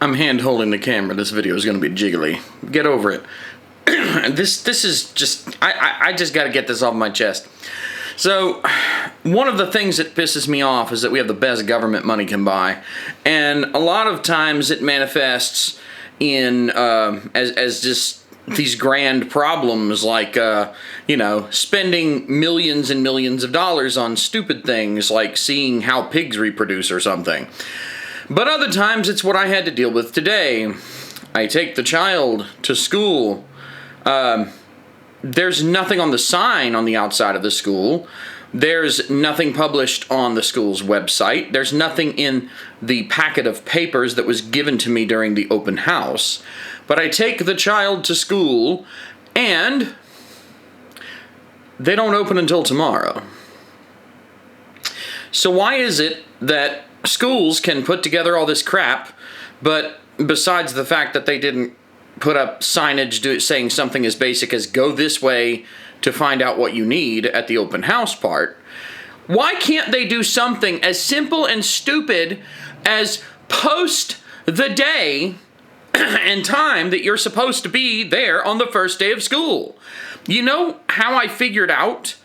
I'm hand holding the camera. This video is going to be jiggly. Get over it. This is just... I just got to get this off my chest. So, one of the things that pisses me off is that we have the best government money can buy. And a lot of times it manifests in... as just these grand problems like, spending millions and millions of dollars on stupid things like seeing how pigs reproduce or something. But other times it's what I had to deal with today. I take the child to school. There's nothing on the sign on the outside of the school. There's nothing published on the school's website. There's nothing in the packet of papers that was given to me during the open house. But I take the child to school, and they don't open until tomorrow. So why is it that schools can put together all this crap, but besides the fact that they didn't put up signage saying something as basic as go this way to find out what you need at the open house part, why can't they do something as simple and stupid as post the day and time that you're supposed to be there on the first day of school? You know how I figured out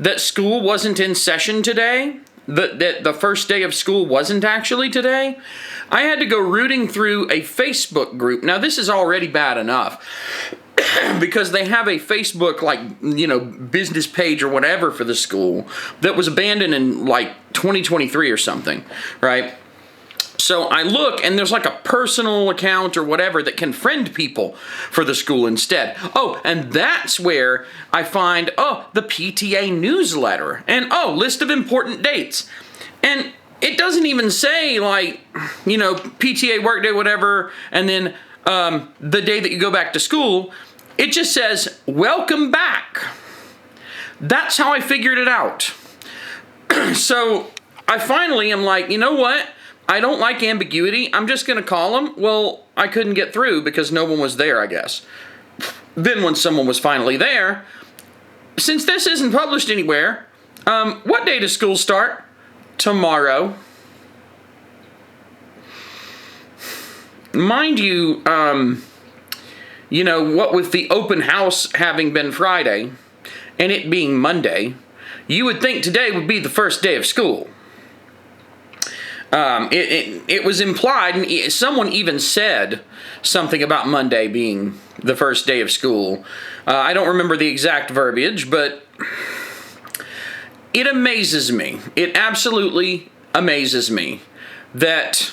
that school wasn't in session today? That the first day of school wasn't actually today? I had to go rooting through a Facebook group. Now, this is already bad enough because they have a Facebook, business page or whatever for the school that was abandoned in, 2023 or something, right? So I look, and there's like a personal account or whatever that can friend people for the school instead. Oh, and that's where I find, the PTA newsletter, and list of important dates. And it doesn't even say, PTA workday, whatever, and then the day that you go back to school. It just says, welcome back. That's how I figured it out. So I finally am like, you know what? I don't like ambiguity. I'm just going to call them. Well, I couldn't get through because no one was there, I guess. Then when someone was finally there, since this isn't published anywhere, what day does school start? Tomorrow. Mind you, what with the open house having been Friday and it being Monday, you would think today would be the first day of school. It was implied, and someone even said something about Monday being the first day of school. I don't remember the exact verbiage, but it amazes me. It absolutely amazes me that,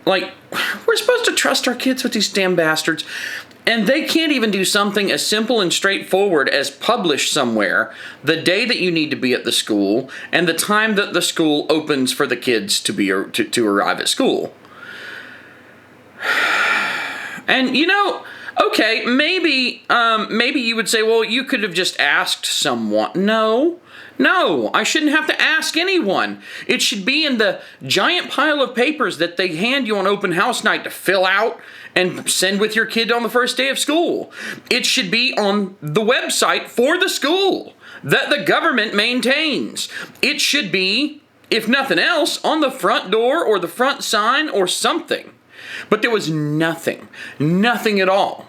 we're supposed to trust our kids with these damn bastards, and they can't even do something as simple and straightforward as publish somewhere the day that you need to be at the school and the time that the school opens for the kids to arrive at school. And okay, maybe you would say, well, you could have just asked someone. No, I shouldn't have to ask anyone. It should be in the giant pile of papers that they hand you on open house night to fill out and send with your kid on the first day of school. It should be on the website for the school that the government maintains. It should be, if nothing else, on the front door or the front sign or something. But there was nothing at all.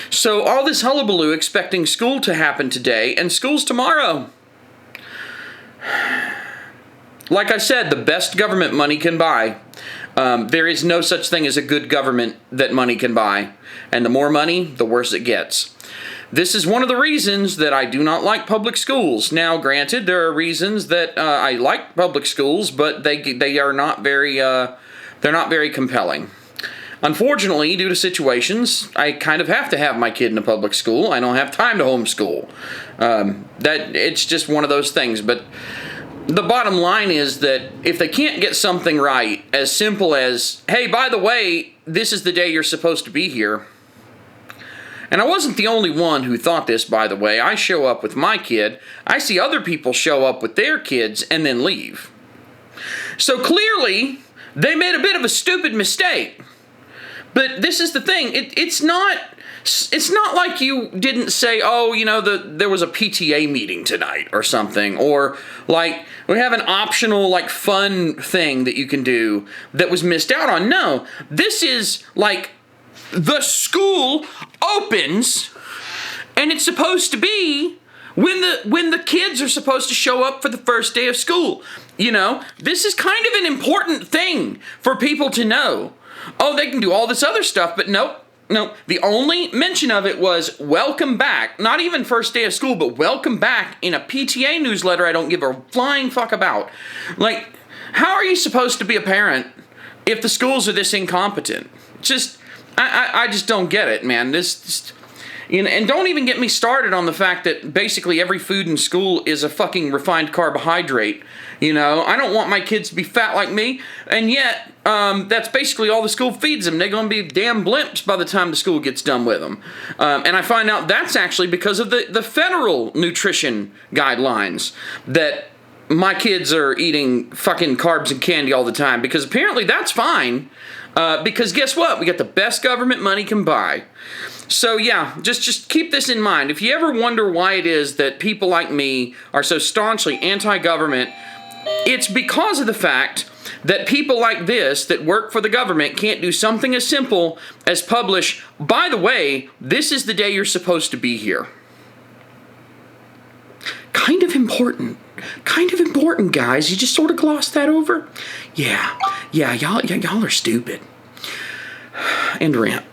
So all this hullabaloo expecting school to happen today, and school's tomorrow. Like I said, the best government money can buy. There is no such thing as a good government that money can buy. And the more money, the worse it gets. This is one of the reasons that I do not like public schools. Now, granted, there are reasons that I like public schools, but they are not very they're not very compelling. Unfortunately, due to situations, I kind of have to have my kid in a public school. I don't have time to homeschool. It's just one of those things. But the bottom line is that if they can't get something right, as simple as, hey, by the way, this is the day you're supposed to be here. And I wasn't the only one who thought this, by the way. I show up with my kid. I see other people show up with their kids and then leave. So clearly, they made a bit of a stupid mistake. But this is the thing. It's not It's not like you didn't say, oh, there was a PTA meeting tonight or something, or like we have an optional like fun thing that you can do that was missed out on. No, this is like the school opens and it's supposed to be when the kids are supposed to show up for the first day of school. This is kind of an important thing for people to know. Oh, they can do all this other stuff, but nope. No, the only mention of it was welcome back. Not even first day of school, but welcome back in a PTA newsletter I don't give a flying fuck about. Like, how are you supposed to be a parent if the schools are this incompetent? I just don't get it, man. And don't even get me started on the fact that basically every food in school is a fucking refined carbohydrate. I don't want my kids to be fat like me, and yet that's basically all the school feeds them. They're going to be damn blimps by the time the school gets done with them. And I find out that's actually because of the federal nutrition guidelines that my kids are eating fucking carbs and candy all the time, because apparently that's fine. Because guess what? We got the best government money can buy. So yeah, just keep this in mind. If you ever wonder why it is that people like me are so staunchly anti-government, it's because of the fact that people like this that work for the government can't do something as simple as publish, by the way, this is the day you're supposed to be here. Kind of important, guys. You just sort of glossed that over. Yeah, y'all are stupid. End rant.